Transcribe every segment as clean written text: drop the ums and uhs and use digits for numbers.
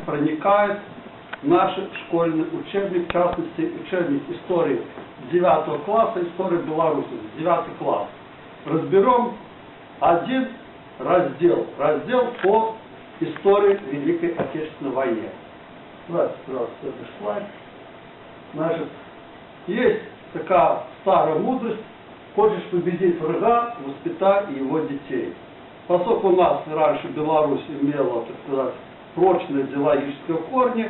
проникает в наш школьный учебник, в частности, учебник истории 9 класса, история Беларуси, 9 класс. Разберем один раздел по истории Великой Отечественной войны. Давайте, пожалуйста, следующий слайд. Значит, есть такая старая мудрость: хочешь победить врага, воспитай его детей. Поскольку у нас раньше Беларусь имела, так сказать, прочные идеологические корни,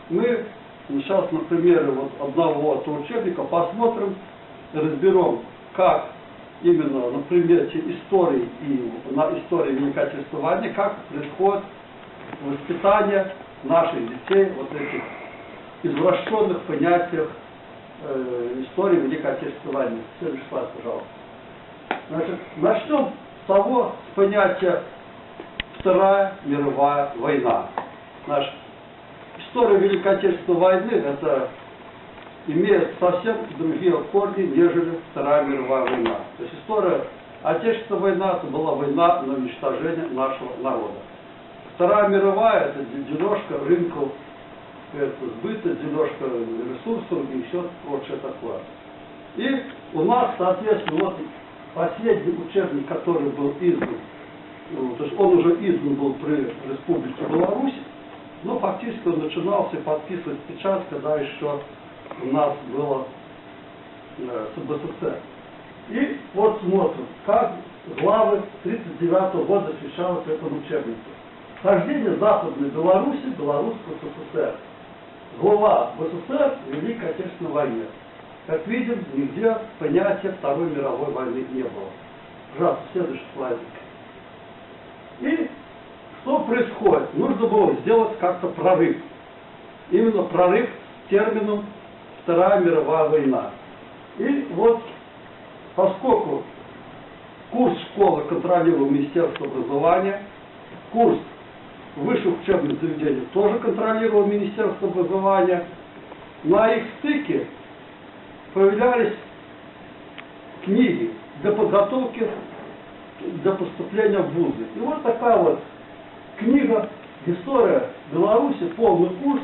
мы сейчас на примере вот одного этого учебника посмотрим, разберем, как именно на примете истории и на истории Великой Отечественной войны, как происходит воспитание наших детей вот этих извращенных понятиях истории Великой Отечественной войны. Следующий слайд, пожалуйста. Значит, начнем с того, с понятия Вторая мировая война. Наша история Великой Отечественной войны это имеет совсем другие корни, нежели Вторая мировая война. То есть история Отечественной войны это была война на уничтожение нашего народа. Вторая мировая это дележка рынков, это сбыта, дележка ресурсов и еще прочее такое. И у нас, соответственно, вот последний учебник, который был издан, то есть он уже издан был при Республике Беларусь, но фактически он начинался подписывать печать, когда еще у нас было СБССР. И вот смотрим, как главы 1939 года освещалось в этом учебнике. Хождение Западной Беларуси, Белорусского СССР. Глава СССР Великой Отечественной войны. Как видим, нигде понятия Второй мировой войны не было. Пожалуйста, следующий слайдик. И что происходит? Нужно было сделать как-то прорыв. Именно прорыв с термином Вторая мировая война. И вот, поскольку курс школы контролировал Министерство образования, курс высших учебных заведений тоже контролировал Министерство образования, на их стыке появлялись книги для подготовки, для поступления в вузы. И вот такая вот книга «История Беларуси. Полный курс»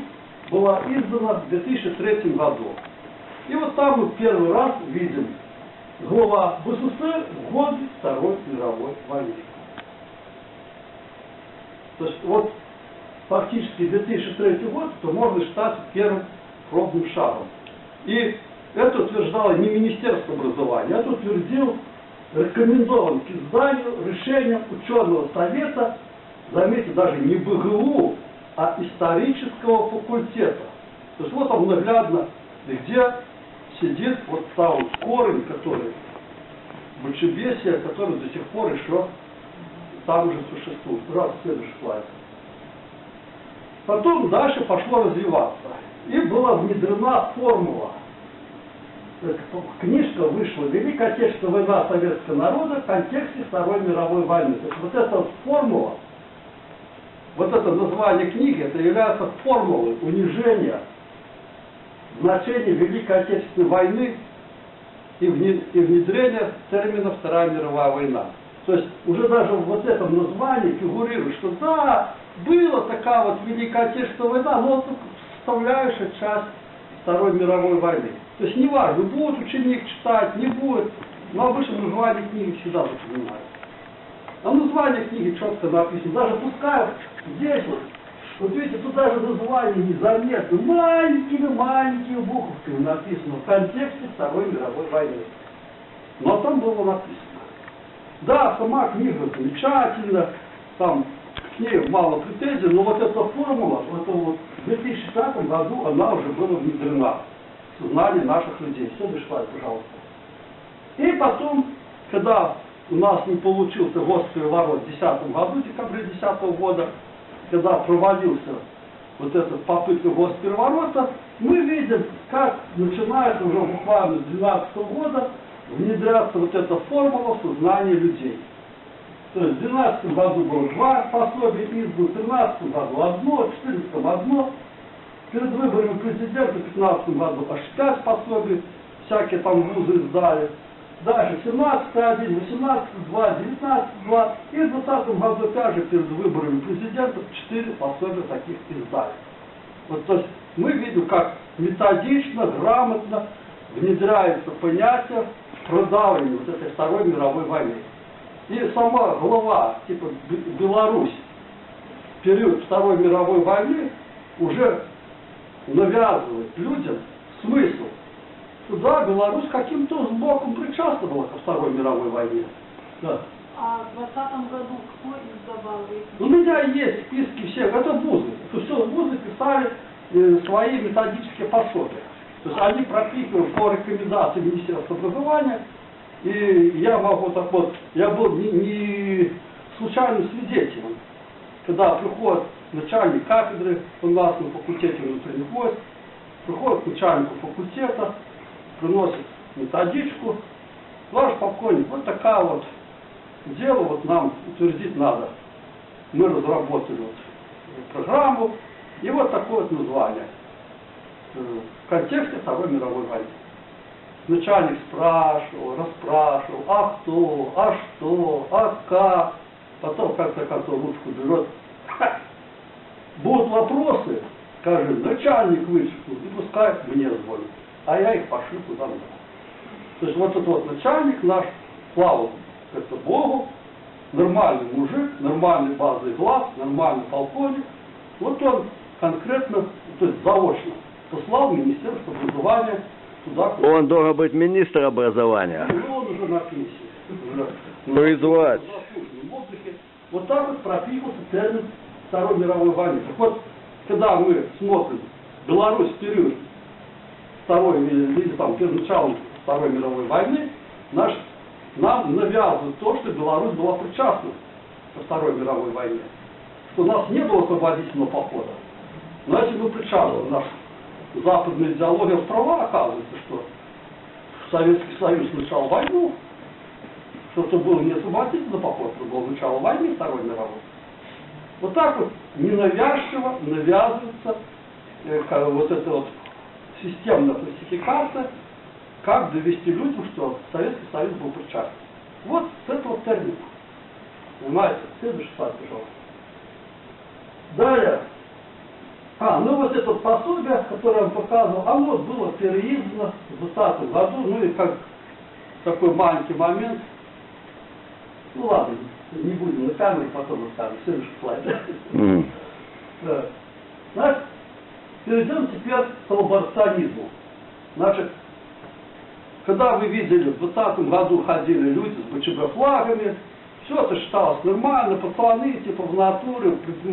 была издана в 2003 году. И вот там мы первый раз видим глава СССР в годы Второй мировой войны. То есть вот фактически 2003 год, то можно считать первым пробным шагом. И это утверждало не Министерство образования, это утвердил рекомендован к изданию решением ученого совета, заметьте, даже не БГУ, а исторического факультета. То есть вот он наглядно, где сидит вот там корень, который мрачебесие, который до сих пор еще там уже существует. Пожалуйста, следующий слайд. Потом дальше пошло развиваться. И была внедрена формула. Книжка вышла «Великая Отечественная война советского народа в контексте Второй мировой войны». То есть вот эта вот формула, вот это название книги, это является формулой унижения значения Великой Отечественной войны и внедрения термина Вторая мировая война. То есть уже даже в вот этом названии фигурирует, что да, была такая вот Великая Отечественная война, но это составляющая часть Второй мировой войны. То есть неважно, будет ученик читать, не будет, но обычно название книги всегда запоминают. А название книги четко написано. Даже пускай здесь вот видите, тут даже название незаметно, маленькими буковками написано в контексте Второй мировой войны. Но там было написано. Да, сама книга замечательна, там к ней мало претензий, но вот эта формула, в 2005 году она уже была внедрена в сознание наших людей. Следующий слайд, пожалуйста. И потом, когда у нас не получился госпереворот в 2010 году, в декабре 2010 года, когда провалился вот эта попытка госпереворота, мы видим, как начинается уже буквально с 2012 года внедряться вот эта формула в сознание людей. То есть в 2012 году было 2 пособия издано, в 2013 году одно, в 2014 одно. Перед выборами президента в 2015 году аж 5 пособий, всякие там вузы издали. Дальше 17-1, 18-2, 19-2. И в 2020 году опять же перед выборами президента 4 пособия таких издали. Вот, то есть мы видим, как методично, грамотно внедряется понятие продавливания вот этой Второй мировой войны. И сама глава, типа Беларусь, в период Второй мировой войны уже навязывает людям смысл. Да, Беларусь каким-то боком причастна была ко Второй мировой войне. Да. А в 2020 году кто издавал эти? У меня есть списки всех, это вузы. Это все вузы писали свои методические пособия. То есть они пропихивают по рекомендации Министерства образования. И я могу так вот, я был не случайным свидетелем, когда приходит начальник кафедры у нас на факультете внутренних войск, приходит к начальнику факультета, приносит методичку, ваш покойник, вот такая вот дело вот нам утвердить надо. Мы разработали вот программу, и вот такое вот название в контексте Второй мировой войны. Начальник спрашивал, расспрашивал, а кто, а что, а как, потом как-то ручку берет. Будут вопросы, скажем, начальник вышел, и пускай мне звонит, а я их пошлю куда надо. То есть вот этот вот начальник наш, слава это Богу, нормальный мужик, нормальный базовый класс, нормальный полковник, вот он конкретно, то есть заочно послал Министерство образования туда, куда... Он должен быть министр образования. Ну, он уже на пенсии. Ну и звать. Вот так вот пропихался термин Второй мировой войны. Так вот, когда мы смотрим Беларусь в период Второй, или там, перед началом Второй мировой войны, нам навязывают то, что Беларусь была причастна ко Второй мировой войне. Что у нас не было освободительного похода. Но если мы причастны, наша западная идеология права, оказывается, что Советский Союз начал войну, что это был не освободительный поход, это было начало войны Второй мировой. Вот так вот ненавязчиво навязывается вот эта вот системная классификация, как довести людям, что Советский Союз был причастен. Вот с этого термина. Понимаете? Следующий слайд, пожалуйста. Далее. Ну вот это пособие, которое я вам показывал, оно было переиздано в 2020 году, ну и как такой маленький момент. Ну ладно, не будем на камере, потом расскажем. Следующий слайд. Да. Значит, перейдем теперь к коллаборационизму. Значит, когда вы видели, в 2020 году ходили люди с БЧБ флагами, все это считалось нормально, пацаны типа в натуре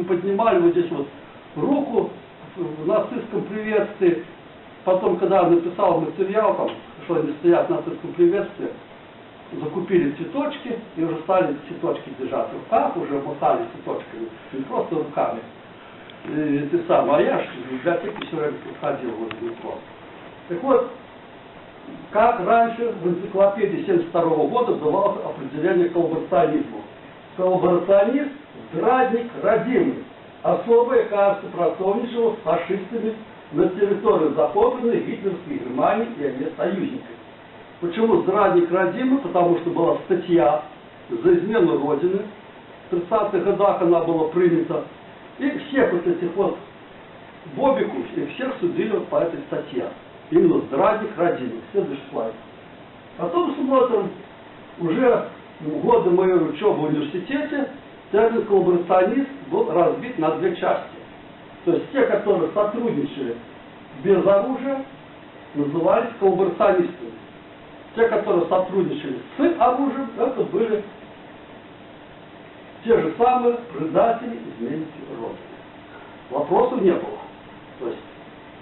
поднимали вот здесь вот руку в нацистском приветствии. Потом, когда я написал материал, там, что они стоят в нацистском приветствии, закупили цветочки и уже стали цветочки держать в руках, уже махали цветочками, не просто руками. И ты сам, а я в библиотеке все время ходил возле метро. Так вот, как раньше в энциклопедии 1972 года давалось определение коллаборационизму. Коллаборационист – здрадник родимый, особое качество противничего с фашистами на территории захопленной Гитлерской Германии и ее союзниками. Почему здрадник родимый? Потому что была статья за измену Родины. В 30-х годах она была принята. И всех вот этих вот бобиков, и всех судили вот по этой статье. Именно здрадник родимый. Следующий слайд. Потом смотрим, уже в годы моей учебы в университете термин коллаборационист был разбит на две части. То есть те, которые сотрудничали без оружия, назывались коллаборационистами. Те, которые сотрудничали с оружием, это были те же самые предатели, изменники Родины. Вопросов не было. То есть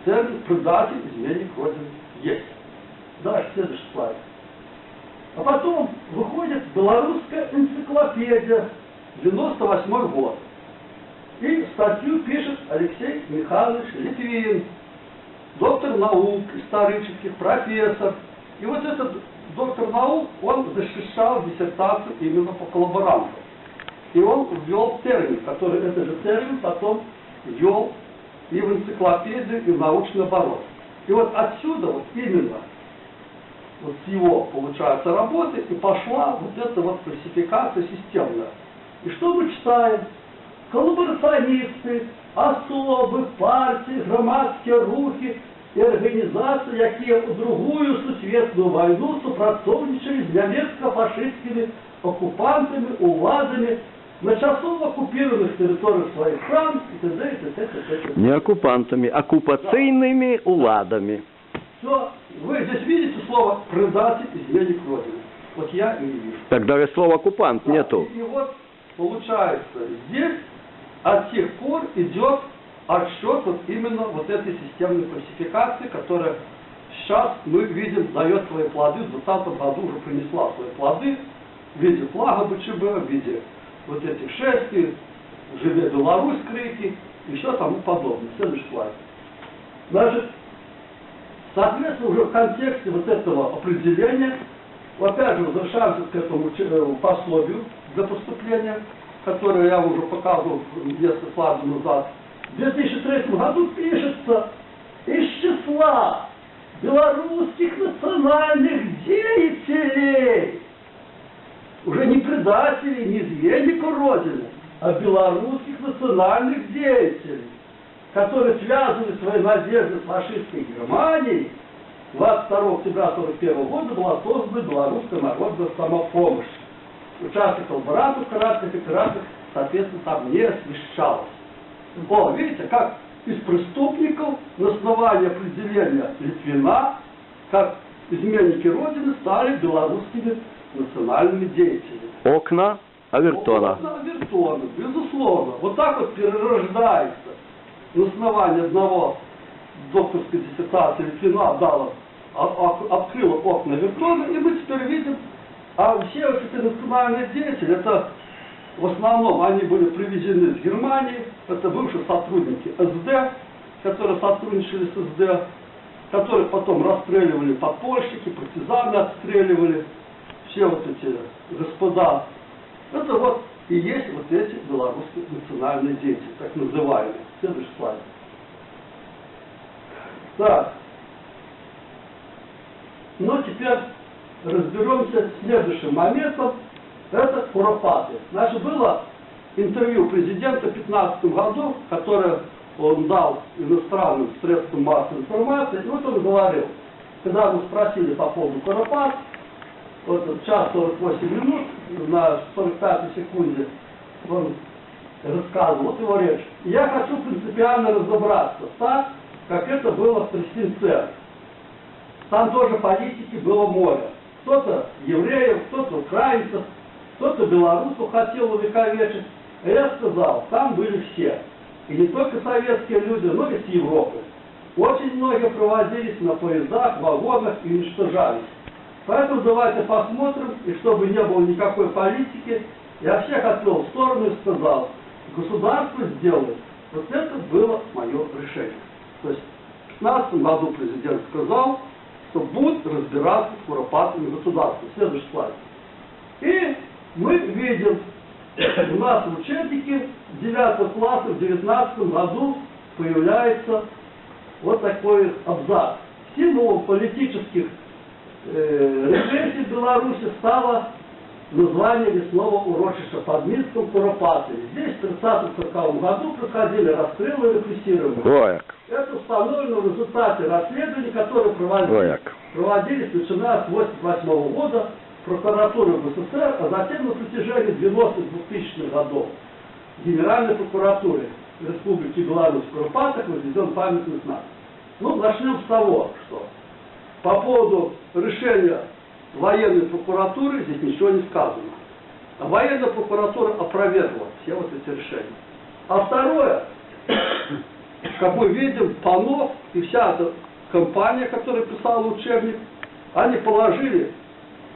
термин предатель, изменник Родины есть. Дальше следующий слайд. А потом выходит белорусская энциклопедия, 98 год. И статью пишет Алексей Михайлович Литвин, доктор наук, исторических, профессор. И вот этот доктор наук, он защищал диссертацию именно по коллаборантам. И он ввел термин, который этот же термин потом ввел и в энциклопедию, и в научный оборот. И вот отсюда вот именно вот с его, получается, работы, и пошла вот эта вот классификация системная. И что мы читаем? Коллаборационисты, особы, партии, громадские рухи и организации, якія у Другую сусветную войну супрацоўнічалі з нямецко-фашистскими оккупантами, уладами на часово оккупированных территориях своих стран и т.д. и т.д. и т.д. Не оккупантами, оккупацийными уладами. Все, вы здесь видите слово «предатель, изменник Родины». Вот я и не вижу. Так даже слова оккупант Да, нету. И вот получается, здесь от тех пор идет отсчет вот именно вот этой системной классификации, которая сейчас мы видим дает свои плоды, в 2020 году уже принесла свои плоды в виде флага БЧБ, в виде вот этих шествий, «Живе Беларусь» крики, еще тому подобное. Следующий слайд. Значит, соответственно, уже в контексте вот этого определения, опять же, возвращаемся к этому пособию для поступления, которое я уже показывал несколько слайдов назад. В 2003 году пишется: из числа белорусских национальных деятелей, уже не предателей, не изменников Родины, а белорусских национальных деятелей, которые связывали свои надежды с фашистской Германией, 22 октября 1941 года была создана Белорусская народная самопомощь. Участников братов карательных операций, соответственно, там не освещалось. О, видите, как из преступников на основании определения Литвина, как изменники Родины, стали белорусскими национальными деятелями. Окна Авертона. Окна Авертона, безусловно. Вот так вот перерождается на основании одного докторской диссертации Литвина открыла окна Авертона, и мы теперь видим, а все вот эти национальные деятели, это в основном они были привезены из Германии, это бывшие сотрудники СД, которые сотрудничали с СД, которых потом расстреливали подпольщики, партизаны отстреливали, все вот эти господа. Это вот и есть вот эти белорусские национальные деятели, так называемые. Следующий слайд. Так. Но теперь разберемся с следующим моментом. Это куропаты. Значит, было интервью президента в 2015 году, которое он дал иностранным средствам массовой информации. И вот он говорил, когда мы спросили по поводу куропат, вот час 48 минут, на 45 секунде он рассказывал, вот его речь. Я хочу принципиально разобраться так, как это было в Тростенце. Там тоже политики было море. Кто-то евреев, кто-то украинцев, кто-то белорусов хотел увековечить. А я сказал, там были все. И не только советские люди, но и с Европы. Очень многие проводились на поездах, вагонах и уничтожались. Поэтому давайте посмотрим, и чтобы не было никакой политики, я всех отвел в сторону и сказал, государство сделает. Вот это было мое решение. То есть в 2015 году президент сказал, что будет разбираться с куропатами государства. Следующий слайд. И мы видим, у нас в учебнике 9 класса в 2019 году появляется вот такой абзац. Символом политических репрессий в Беларуси стало название лесного урочища под Минском Куропаты. Здесь в 1930-1940 году проходили расстрелы и репрессирования. Вояк. Это установлено в результате расследований, которые проводились начиная с 1988 года прокуратурой СССР, а затем на протяжении 90-2000-х годов Генеральной прокуратуры Республики Беларусь в Куропатах возведен памятный знак. Ну, начнем с того, что по поводу решения военной прокуратуры здесь ничего не сказано. А военная прокуратура опровергла все вот эти решения. А второе, как мы видим, Панов и вся эта компания, которая писала учебник, они положили,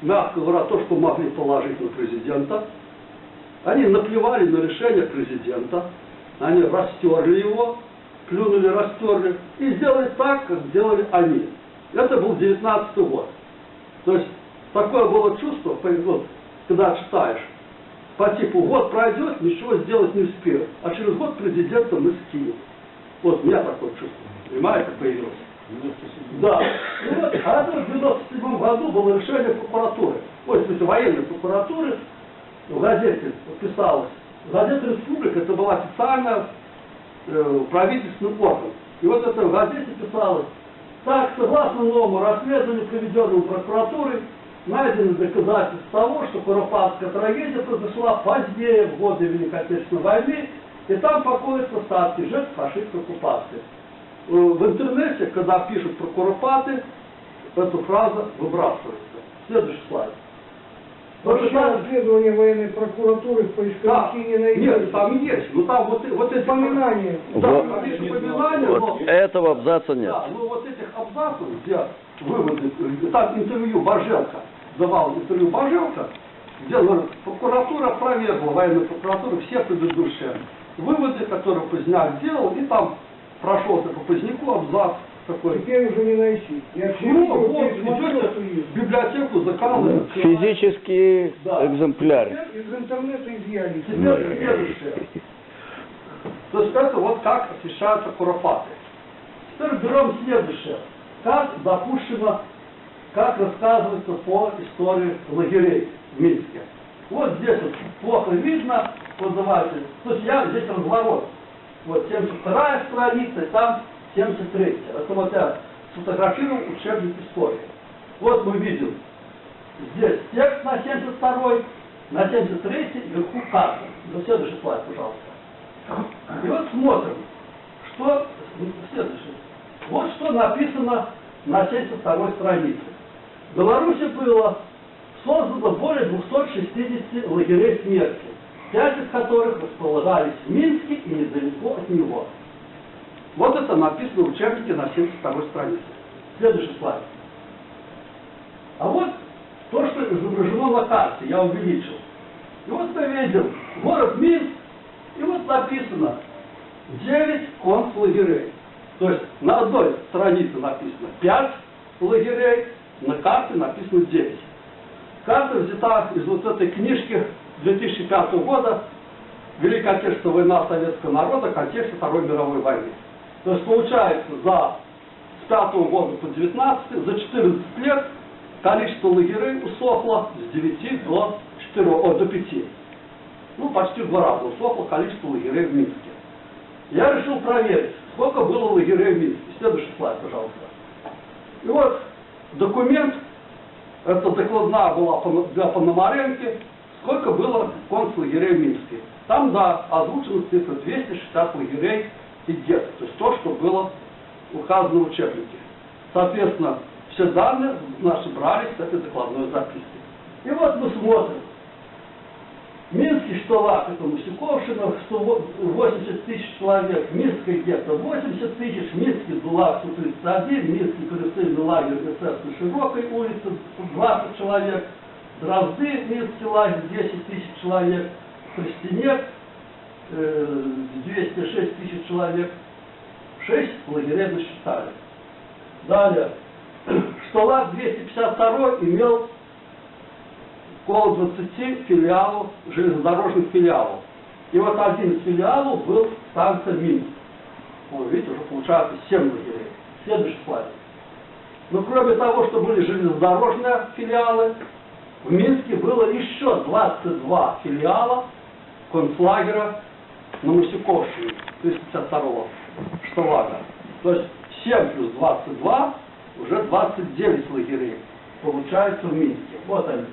мягко говоря, то, что могли положить на президента. Они наплевали на решение президента, они растерли его, плюнули, растерли и сделали так, как сделали они. Это был 19 год. То есть такое было чувство, вот, когда читаешь, по типу год пройдет, ничего сделать не успею, а через год президента мы скинем. Вот у меня такое чувство, понимаете, появилось. Да. И вот, а это в 97 году было решение прокуратуры. Ой, в смысле, военной прокуратуры в газете писалось. Газета «Республика» это была официально правительственный орган. И вот это в газете писалось. Так, согласно новому расследованию, проведенному прокуратурой, найдено доказательства того, что Куропатская трагедия произошла позднее, в годы Великой Отечественной войны, и там покоятся остатки жертв фашистской оккупации. В интернете, когда пишут про Куропаты, эта фраза выбрасывается. Следующий слайд. Вообще расследование военной прокуратуры в Да, поисковике не найдете. нет, там есть, но там вот эти Упоминания. Да, Вот. там есть упоминания, но... Вот этого абзаца нет. Да, ну вот этих абзацев, где выводы, там интервью Божелка, давал интервью Божелка, где говорит, прокуратура проверила, военная прокуратура, все предыдущие выводы, которые Поздняк делал, и там прошелся по Поздняку абзац такой. Теперь уже не найти. Я все Ну, видел, вот, теперь смотрю, идете что есть. в библиотеку, заказываете. Физические Да. экземпляры. Из интернета изъяли. Теперь следующее. То есть это вот как освещаются Куропаты. Теперь берем следующее. Как допущено, как рассказывается по истории лагерей в Минске. Вот здесь вот плохо видно, вот давайте. То есть я здесь разворот. Вот 72-я страница, и там 73-я. Это вот я сфотографировал учебник истории. Вот мы видим здесь текст на 72-й, на 73-й вверху карта. Ну, следующий слайд, пожалуйста. И вот смотрим, что следующее. Вот что написано на 72-й странице. В Беларуси было создано более 260 лагерей смерти, 5 из которых располагались в Минске и недалеко от него. Вот это написано в учебнике на 72-й странице. Следующий слайд. А вот то, что изображено на карте, я увеличил. И вот мы видим город Минск, и вот написано 9 концлагерей. То есть на одной странице написано 5 лагерей, на карте написано 9. Карта взята из вот этой книжки 2005 года «Великая Отечественная война советского народа в контексте Второй мировой войны». То есть получается с 5 года по 19, за 14 лет количество лагерей усохло с 9 до 5. Ну, почти в 2 раза усохло количество лагерей в Минске. Я решил проверить, сколько было лагерей в Минске. Следующий слайд, пожалуйста. И вот документ, это докладная была для Пономаренки, сколько было концлагерей в Минске. Там, да, озвучена цифра 260 лагерей и где-то. То есть то, что было указано в учебнике. Соответственно, все данные наши брались с этой докладной записки. И вот мы смотрим. Минский Штолак, это Мусюковщина, 180 тысяч человек, Минский гетто 80 тысяч, Минский Дулак 131, Минский коллективный лагерь СС на Широкой улице 20 человек, Дрозды, Минский лагерь 10 тысяч человек, Тростенец 206 тысяч человек, 6 лагерей насчитали. Далее, Штолак 252 имел около 20 филиалов, железнодорожных филиалов. И вот один из филиалов был станция Минск. Вы видите, уже получается 7 лагерей. Следующий слайд. Но кроме того, что были железнодорожные филиалы, в Минске было еще 22 филиала концлагеря на Мусюковщине 352-го Штолага. То есть 7 плюс 22 уже 29 лагерей получается в Минске. Вот они.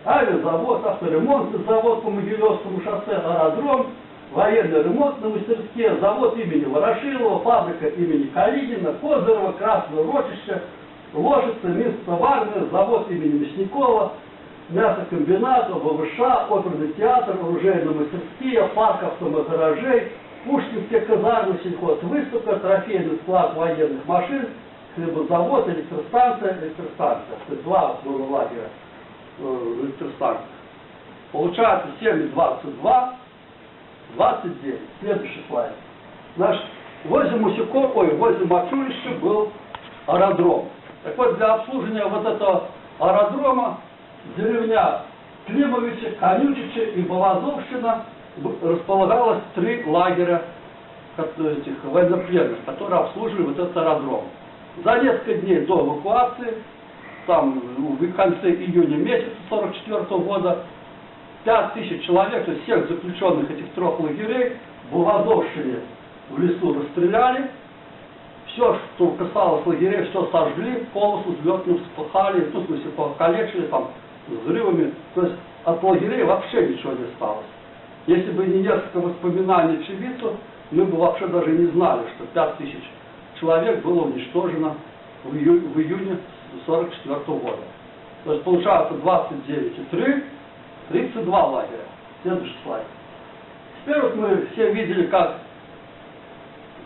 Авиазавод, авторемонтный завод по Могилевскому шоссе, аэродром, военно-ремонтные мастерские, завод имени Ворошилова, фабрика имени Калинина, Козырева, Красное Рочище, Ложица, Минск-Товарная, завод имени Мясникова, мясокомбинат, ВВШ, оперный театр, оружейные мастерские, парк автомогаражей, Пушкинские казармы, сельхозвыставка, трофейный склад военных машин, хлебозавод, электростанция. То есть 2 было лагеря электростанций. Получается 7 и 22, 29. Следующий слайд. Значит, возле возле Мачурища был аэродром. Так вот, для обслуживания вот этого аэродрома деревня Климовича, Конючича и Балазовщина располагалось 3 лагеря этих военнопленных, которые обслуживали вот этот аэродром. За несколько дней до эвакуации, там в конце июня месяца 1944 года, 5000 человек, то есть всех заключенных этих 3 лагерей, в Ладошине в лесу расстреляли. Все, что касалось лагерей, все сожгли, полосу взлетную вспахали, ну, в смысле, покалечили там взрывами. То есть от лагерей вообще ничего не осталось. Если бы не несколько воспоминаний очевидцев, мы бы вообще даже не знали, что 5000 человек было уничтожено в июне 1944 года. То есть получается 29,3, 32 лагеря. Следующий слайд. Теперь вот мы все видели, как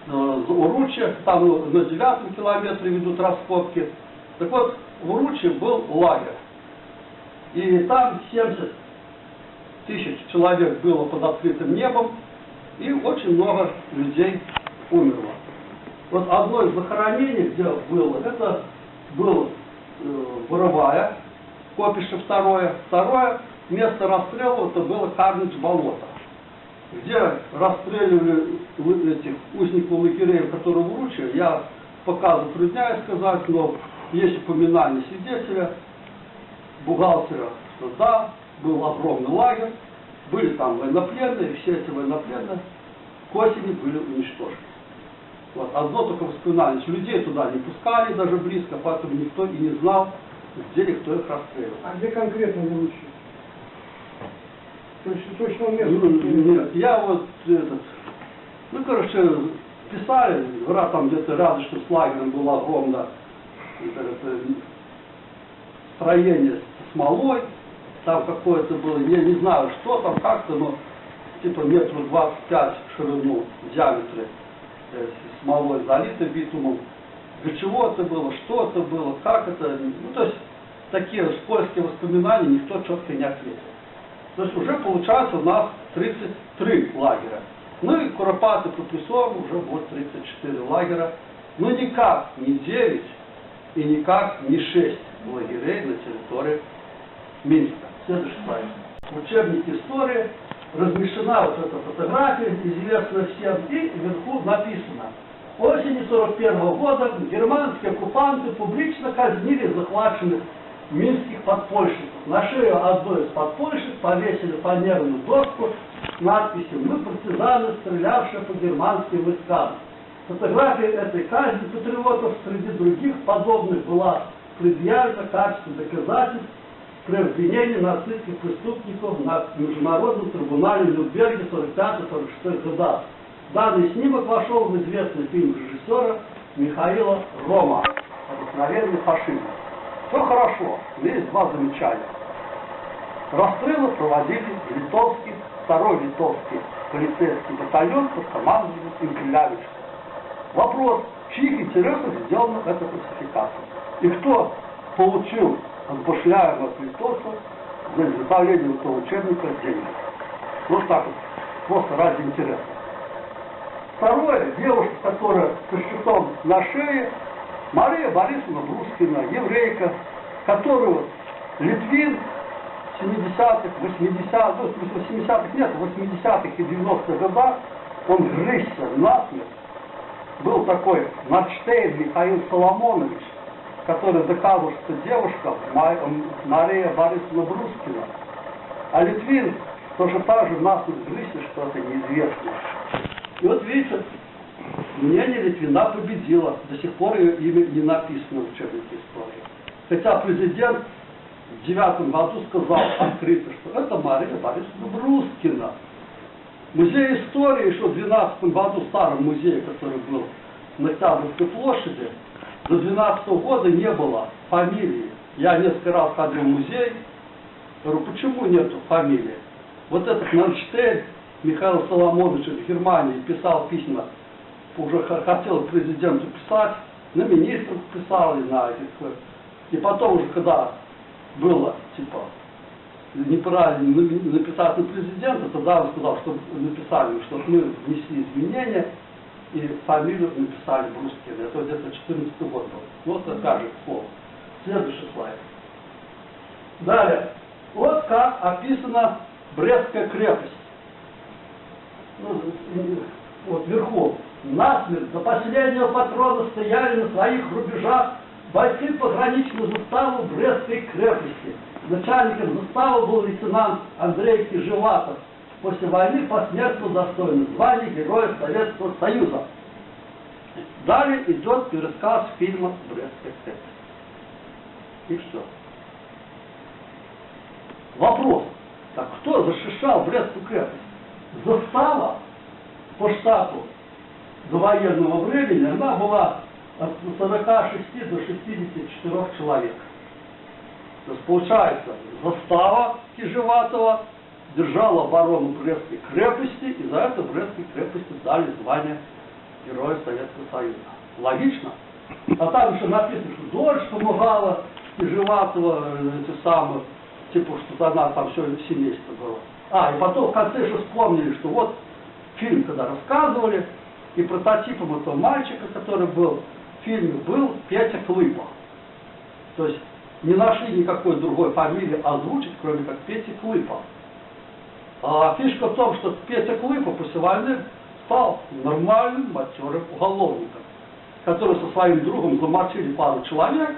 Уручье, там на 9 километре ведут раскопки. Так вот, в Уручье был лагерь. И там 70 000 человек было под открытым небом, и очень много людей умерло. Вот одно из захоронений, где было, это было Боровая, Копище второе. Второе место расстрела, это было Карнич болото, где расстреливали этих узников лагерей, которые в Уручье. Я пока затрудняюсь сказать, но есть упоминание свидетеля, бухгалтера, что да, был огромный лагерь, были там военнопленные, все эти военнопленные к осени были уничтожены. Вот. Одно только воспоминание, что людей туда не пускали даже близко, поэтому никто и не знал, где и кто их расстреливал. А где конкретно вы учили? То есть точно место? Нет, я вот короче, писали, говорят, там где-то рядышком с лагерем было огромное строение с смолой, там какое-то было, я не знаю, что там, как-то, но типа метров 25 в ширину, в диаметре, смолой залито битумом. Для чего это было, что это было, как это, ну то есть такие польские воспоминания никто четко не ответил. То есть уже получается у нас 33 лагеря. Ну и Куропаты по Плесову уже будет 34 лагеря. Но никак не 9 и никак не 6 лагерей на территории Минска. Следующий слайд. В учебнике истории размещена вот эта фотография, известная всем, и вверху написано: осенью 1941 года германские оккупанты публично казнили захваченных минских подпольщиков. На шею одной из подпольщиков повесили фанерную доску с надписью «Мы партизаны, стрелявшие по германским войскам». Фотография этой казни патриотов среди других подобных была предъявлена в качестве доказательств при обвинении нацистских преступников на Международном трибунале в Нюрнберге 45-46 годах. Данный снимок вошел в известный фильм режиссера Михаила Рома «Обыкновенный фашизм». Все хорошо, но есть два замечания. Расстрелы проводили литовский, второй литовский полицейский батальон под командованием Инкелявича. Вопрос, в чьих интересах сделана эта классификация? И кто получил от башляемых литовцев за изготовление этого учебника деньги? Вот так вот, просто ради интереса. Второе, девушка, которая со щитом на шее, Мария Борисовна Брускина, еврейка, которую Литвин в 70-х, 80-х, ну, в 80-х нет, в 80-х и 90-х годах он грызся насмерть. Был такой Марштейн Михаил Соломонович, который доказывал, что девушка Мария Борисовна Брускина. А Литвин тоже так же насмерть грызся, что это неизвестно. И вот видите, мнение Литвина победило. До сих пор ее имя не написано в учебнике истории. Хотя президент в 2009 году сказал открыто, что это Мария Борисовна Брускина. Музей истории еще в 2012 году, в старом музее, который был на Октябрьской площади, до 2012 года не было фамилии. Я несколько раз ходил в музей, говорю, почему нету фамилии? Вот этот Манштейн Михаил Соломонович в Германии писал письма, уже хотел президенту писать, на министров писал, и на этих. И потом уже, когда было, типа, неправильно написать на президента, тогда он сказал, что написали, что мы внесли изменения, и фамилию написали Брускина. Это где-то 2014 год был. Вот опять же слово. Следующий слайд. Далее. Вот как описана Брестская крепость. Ну, вот вверху насмерть до последнего патрона стояли на своих рубежах бойцы пограничной заставы Брестской крепости. Начальником заставы был лейтенант Андрей Кижеватов. После войны посмертно удостоен звания Героя Советского Союза. Далее идет пересказ фильма «Брестская крепость». И все. Вопрос. Так кто защищал Брестскую крепость? Застава по штату до военного времени она была от 46 до 64 человек. То есть получается, застава Кижеватова держала оборону Брестской крепости, и за это Брестской крепости дали звание Героя Советского Союза. Логично? А там еще написано, что дочь помогала Кижеватова, эти самые, типа, что она там все семейство было. И потом в конце же вспомнили, что вот фильм, когда рассказывали, и прототипом этого мальчика, который был в фильме, был Петя Клыпа. То есть не нашли никакой другой фамилии озвучить, кроме как Петя Клыпа. А фишка в том, что Петя Клыпа после войны стал нормальным матерым уголовником, который со своим другом замочили пару человек.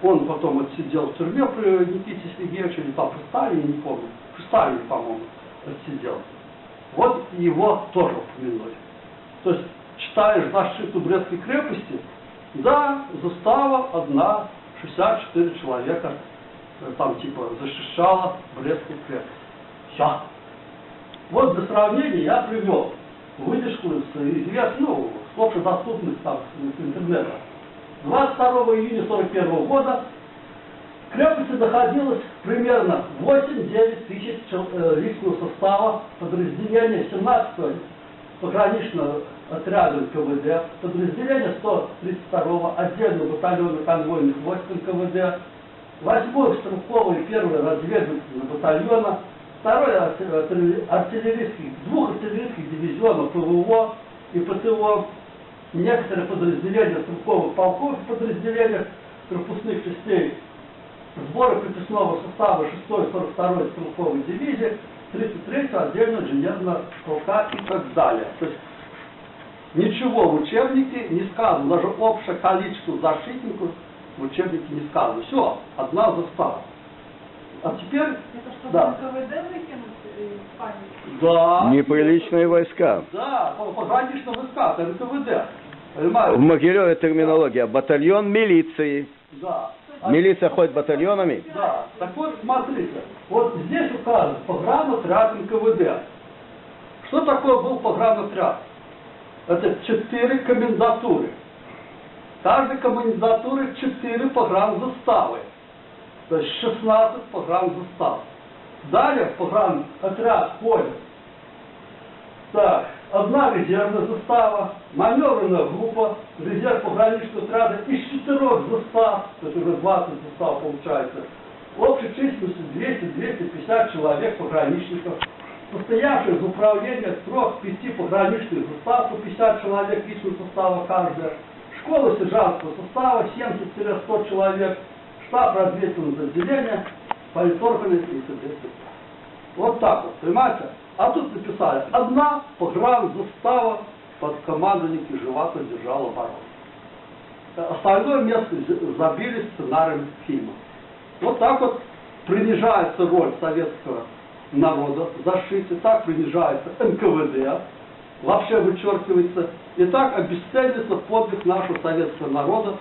Он потом отсидел в тюрьме при Никите Сергеевиче, или там при Сталине, не помню. При Сталине, по-моему, отсидел. Вот его тоже упомянули. То есть читаешь защиту Брестской крепости, да, застава одна, 64 человека там типа защищала Брестскую крепость. Все. Вот для сравнения я привел выдержку из известного, общедоступных там с интернета. 22 июня 1941 года к крепости находилось примерно 8-9 тысяч личного состава подразделения 17-го пограничного отряда НКВД, подразделения 132-го отдельного батальона конвойных войск НКВД, 8-й стрелковый и 1-й разведывательного батальона, 2-й артиллерийский, 2 артиллерийских дивизионов ПВО и ПТО, некоторые подразделения стрелковых полков и подразделения корпусных частей, сборы приписного состава 6-й 42-й стрелковой дивизии, 33-го отдельного инженерного полка и так далее. То есть ничего в учебнике не сказано, даже общее количество защитников в учебнике не сказано. Все, одна застава. А теперь... Это чтобы да. НКВД выкинуть из памяти? Да. Неприличные войска. Да, пограничные войска, это НКВД. В Понимаете? Могилеве терминология. Батальон милиции. Да. Милиция ходит батальонами. Да, так вот, смотрите, вот здесь указан погранотряд НКВД. Что такое был погранотряд? Это 4 комендатуры. Каждой комендатуре 4 погранзаставы. То есть 16 погранзастав. Далее в погранотряд входит так, 1 резервная застава, маневренная группа, резерв пограничного отряда из 4 застав, то есть уже 20 застав получается, общей численностью 200-250 человек пограничников, состоявших в управлении 3-5 пограничных застав, по 50 человек личного состава каждая, школа сержантского состава 70-100 человек, штаб разведывательного отделения, политорганы и т.д. Вот так вот, понимаете? А тут написали, 1 погранзастава под командованием Кижеватова держала оборону. Остальное место забили сценарием фильма. Вот так вот принижается роль советского народа в защите, так принижается НКВД, вообще вычеркивается, и так обесценивается подвиг нашего советского народа,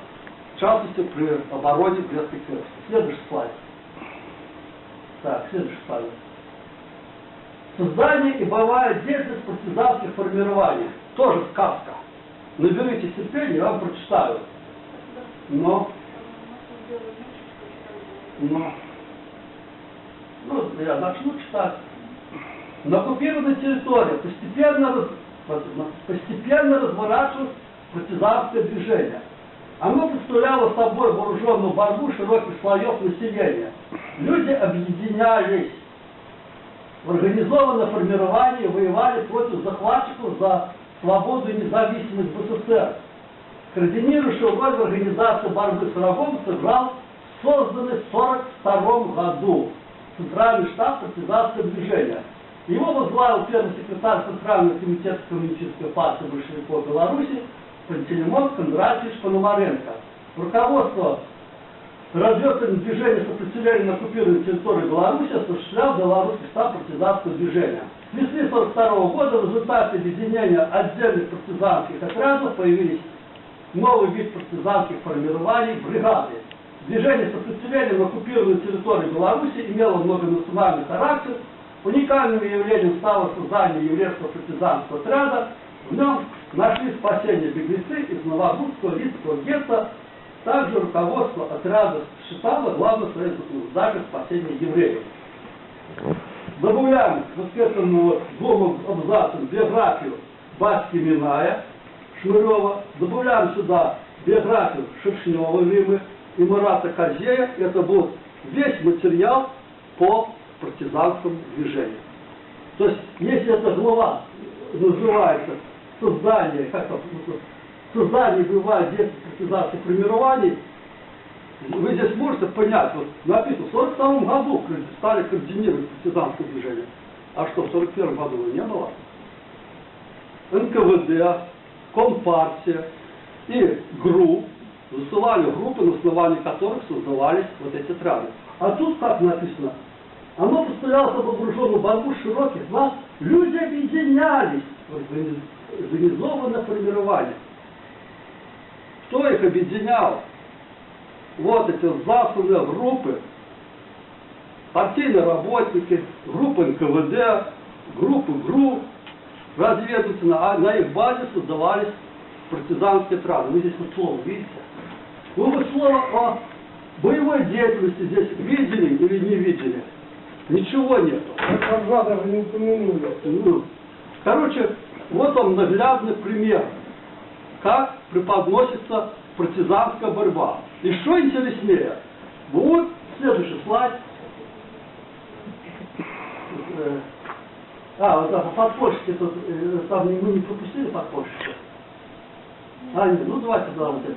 в частности при обороне Брестской крепости. Следующий слайд. Так, следующий слайд. Создание и боевая деятельность партизанских формирований. Тоже сказка. Наберите терпения, я вам прочитаю. Но я начну читать. На оккупированной территории постепенно разворачивалось партизанское движение. Оно представляло собой вооруженную борьбу широких слоев населения. Люди объединялись в организованном формировании, воевали против захватчиков за свободу и независимость в СССР. Координирующую роль в организации борьбы с врагом сыграл созданный в 1942 году Центральный штаб партизанского движения. Его возглавил первый секретарь Центрального комитета Коммунистической партии большевиков Беларуси Пантелеймон Кондратьевич Пономаренко. Руководство разведывательным движением сопротивления на оккупированной территории Беларуси осуществлял белорусский штаб партизанского движения. С весны 1942 года в результате объединения отдельных партизанских отрядов появились новый вид партизанских формирований – бригады. Движение сопротивления на оккупированной территории Беларуси имело многонациональный характер. Уникальным явлением стало создание еврейского партизанского отряда. В нем нашли спасение беглецы из Новогудского Лидского гетто. Также руководство отряда считало главной своей задачей спасения евреев. Добавляем к этому двум абзацам биографию Баски Миная, Шмырева. Добавляем сюда биографию Шершнева Римы и Марата Козея. Это будет весь материал по партизанскому движению. То есть, если эта глава называется создание боевых детских партизанских формирований, вы здесь можете понять, вот написано, в 1942 году стали координировать партизанское движение. А что, в 1941 году его не было? НКВД, Компартия и ГРУ засылали группы, на основании которых создавались вот эти отряды. А тут, как написано, оно представляло собой вооруженную борьбу широких масс, люди объединялись в организованное формирование. Кто их объединял? Вот эти засланные группы, партийные работники, группы НКВД, группы ГРУ, разведывательные, а на их базе создавались партизанские отряды. Вы здесь вот слово видите? Вы вот слово о боевой деятельности здесь видели или не видели? Ничего нету. Там даже не упомянули. Короче, вот он наглядный пример, как преподносится партизанская борьба. И что интереснее, вот следующий слайд. Вот да, подпольщики, там мы не пропустили подпольщики? Нет, ну давайте, да, вот это.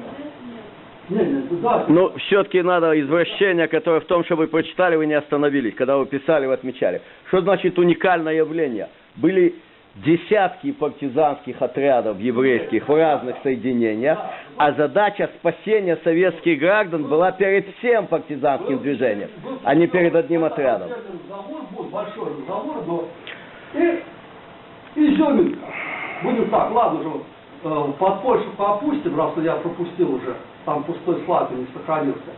Нет, давайте. Ну, все-таки надо извращение, которое в том, что вы прочитали, вы не остановились. Когда вы писали, вы отмечали. Что значит уникальное явление? Были десятки партизанских отрядов еврейских в разных соединениях, а задача спасения советских граждан была перед всем партизанским движением, а не перед одним отрядом. Разговор будет, большой разговор, но и изюминка. Будем так, ладно же, подпольщику опустим, раз я пропустил уже, там пустой слайд не сохранился.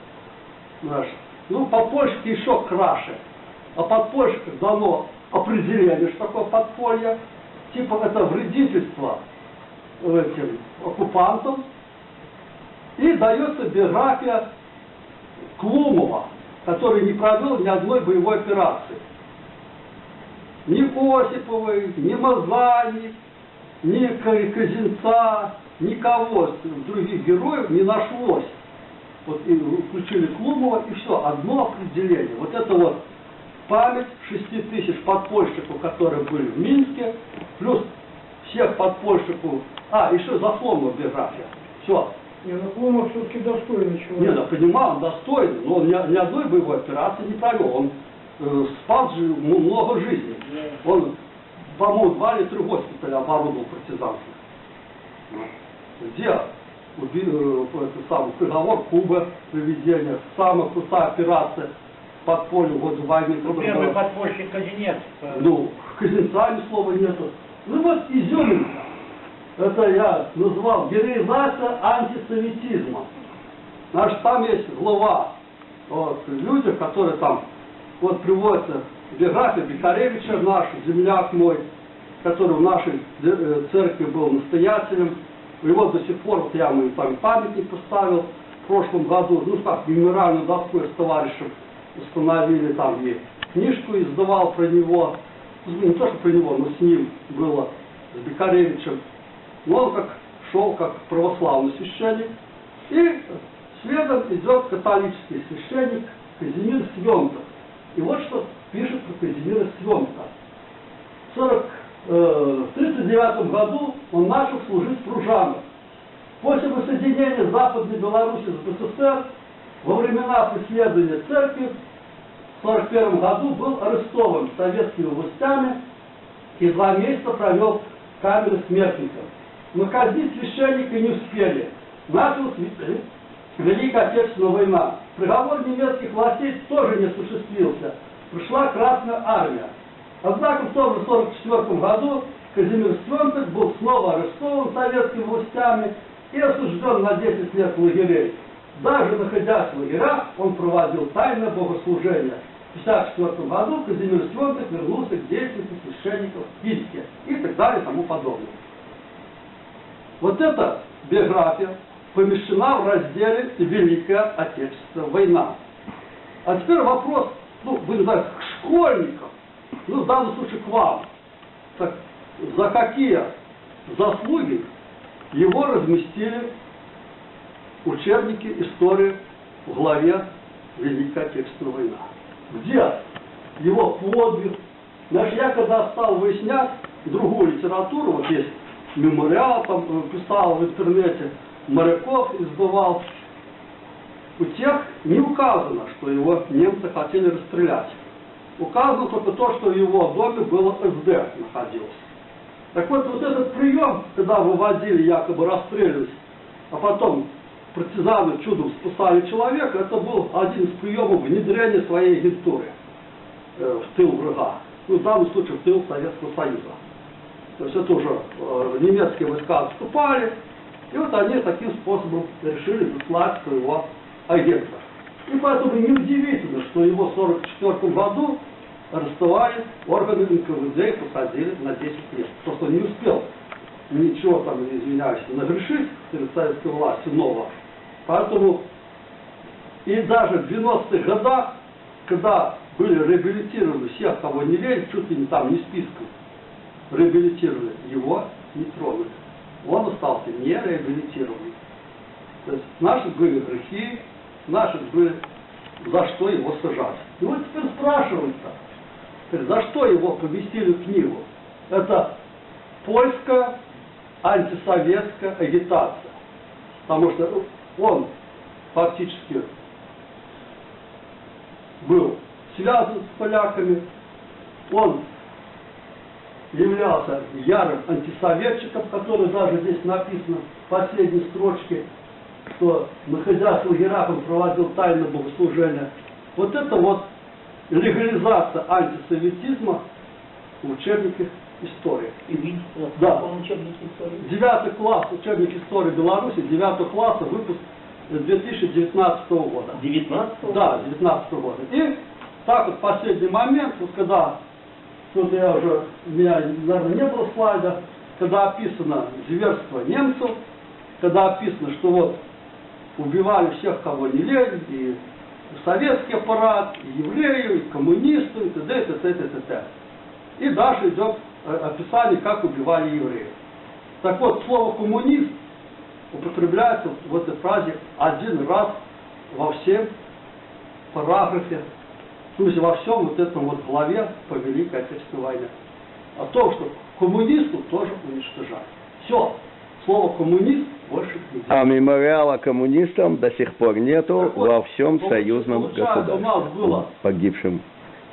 Ну, подпольщик еще краше. А подпольщикам дано определение, что такое подполье. Типа это вредительство этим оккупантам. И дается биография Клумова, который не провел ни одной боевой операции. Ни Осиповой, ни Мазани, ни Казинца, никого из других героев не нашлось. Вот и включили Клумова, и все, одно определение. Вот это вот память 6 тысяч подпольщиков, которые были в Минске, плюс всех подпольщиков. Еще заслонная биография. Все. Не, ну Клумов все-таки достойный человек. Нет, я понимаю, он достойный, но он ни одной боевой операции не провел. Он спас же много жизней. Он, по-моему, 2 или 3 госпиталя оборудовал партизанских. Где приговор Кубы приведения, самая крутая операция подполья вот в войне. Первый подпольщик Казинец. Ну, Казинца ни слова нету. Ну вот изюминка. Это я назвал героизация антисоветизма. Там есть глава. Вот, люди, которые там, вот приводится биография Бекаревича, наш земляк мой, который в нашей церкви был настоятелем. Его до сих пор, вот я ему там памятник поставил в прошлом году, ну как, мемориальную доску с товарищем установили, там и книжку издавал про него, не то что про него, но с ним было, с Бекаревичем. Но он шел как православный священник, и следом идет католический священник Казимир Свентов. И вот что пишет про Казимира Свентова. В 1939 году он начал служить пружаном. После воссоединения Западной Беларуси с СССР во времена преследования церкви в 1941 году был арестован советскими властями и 2 месяца провел в камере смертников. Но казнить священника не успели. Началась Великая Отечественная война. Приговор немецких властей тоже не осуществился. Пришла Красная Армия. Однако в том же 1944 году Казимир Свенток был снова арестован советскими властями и осужден на 10 лет в лагерей. Даже находясь в лагерях, он проводил тайное богослужение. В 1954 году Казимир Свенток вернулся к деятельности священников в Пинске и так далее и тому подобное. Вот эта биография помещена в разделе «Великая Отечественная война». А теперь вопрос, вы знаете, к школьникам, в данном случае к вам. Так, за какие заслуги его разместили учебники истории в главе «Великая Отечественная война»? Где его подвиг? Значит, я когда стал выяснять другую литературу, вот есть мемориал, там писал в интернете, моряков избывал, у тех не указано, что его немцы хотели расстрелять. Указано только то, что в его доме было СД находилось. Так вот, вот этот прием, когда выводили, якобы расстреливались, а потом партизаны чудом спасали человека, это был один из приемов внедрения своей агентуры в тыл врага. Ну, в данном случае в тыл Советского Союза. То есть это уже немецкие войска отступали, и вот они таким способом решили заслать своего агента. И поэтому неудивительно, что его в 1944 году арестовали органы НКВД и посадили на 10 лет. Просто он не успел ничего там, извиняюсь, нагрешить перед советской властью нового. Поэтому и даже в 90-х годах, когда были реабилитированы всех, кого не верили, чуть ли не там, не списком, реабилитировали, его не тронули. Он остался не реабилитированным. То есть наши были грехи, наши были, за что его сажать. И вот теперь спрашивается, за что его поместили в книгу? Это польская антисоветская агитация. Потому что он фактически был связан с поляками, он являлся ярым антисоветчиком, который даже здесь написано в последней строчке, что, находясь в лагерях, он проводил тайное богослужение. Вот это вот легализация антисоветизма в учебниках истории. Да. 9 класс, учебник истории Беларуси, 9 класса, выпуск 2019 года. 19-го? Да, 19 года. И так вот в последний момент, вот когда, тут я уже, у меня, наверное, не было слайда, когда описано зверство немцев, когда описано, что вот убивали всех, кого не лень, и советский аппарат, и евреев, и коммунистов, и т.д., и т.д., и т.д. И дальше идет описание, как убивали евреев. Так вот, слово «коммунист» употребляется в этой фразе один раз во всем параграфе, то есть во всем вот этом вот главе по Великой Отечественной войне. О том, что коммунистов тоже уничтожали. Все. Слово «коммунист» больше нельзя. А мемориала коммунистам до сих пор нету Так вот, во всем вот, союзном получается, у нас государстве, было погибшим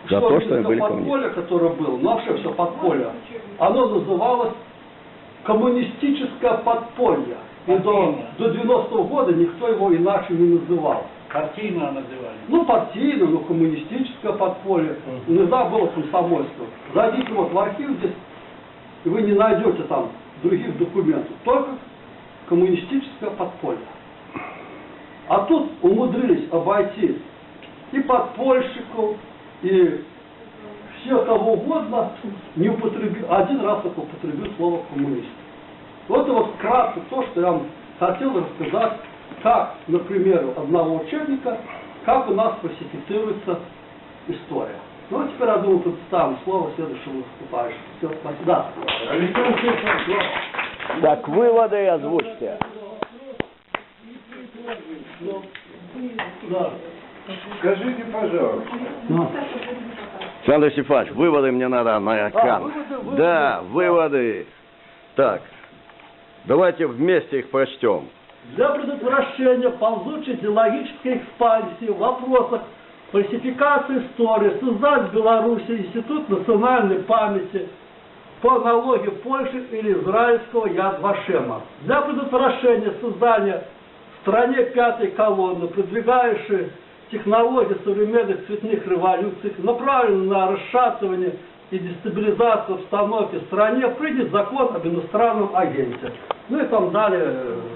за то, что они были коммунистами. подполье, которое было, ну вообще все подполье, оно называлось коммунистическое подполье. И до 90-го года никто его иначе не называл. Партийно называли. Ну, партийное, ну, коммунистическое подполье. Иногда было комсомольское. Зайдите вот в архив здесь, и вы не найдете там других документов. Только коммунистическое подполье. А тут умудрились обойти и подпольщиков, и все кого угодно, не употребил, один раз только употребил слово «коммунист». Вот это вот вкратце то, что я вам хотел рассказать, как, например, одного учебника, как у нас классифицируется история. Ну, а теперь, я думаю, представим слово следующему выступающему. Все, спасибо. Да. Так, выводы озвучьте. Да. Скажите, пожалуйста. Александр Степанович, выводы мне надо на экран. выводы. Да, выводы. Так, давайте вместе их прочтем. Для предотвращения ползучей идеологической экспансии в вопросах фальсификации истории создать в Беларуси Институт национальной памяти, по аналогии Польши или израильского Яд Вашема. Для предотвращения создания в стране пятой колонны, продвигающей технологии современных цветных революций, направленной на расшатывание и дестабилизацию обстановки в стране, принят закон об иностранном агенте. Ну и там далее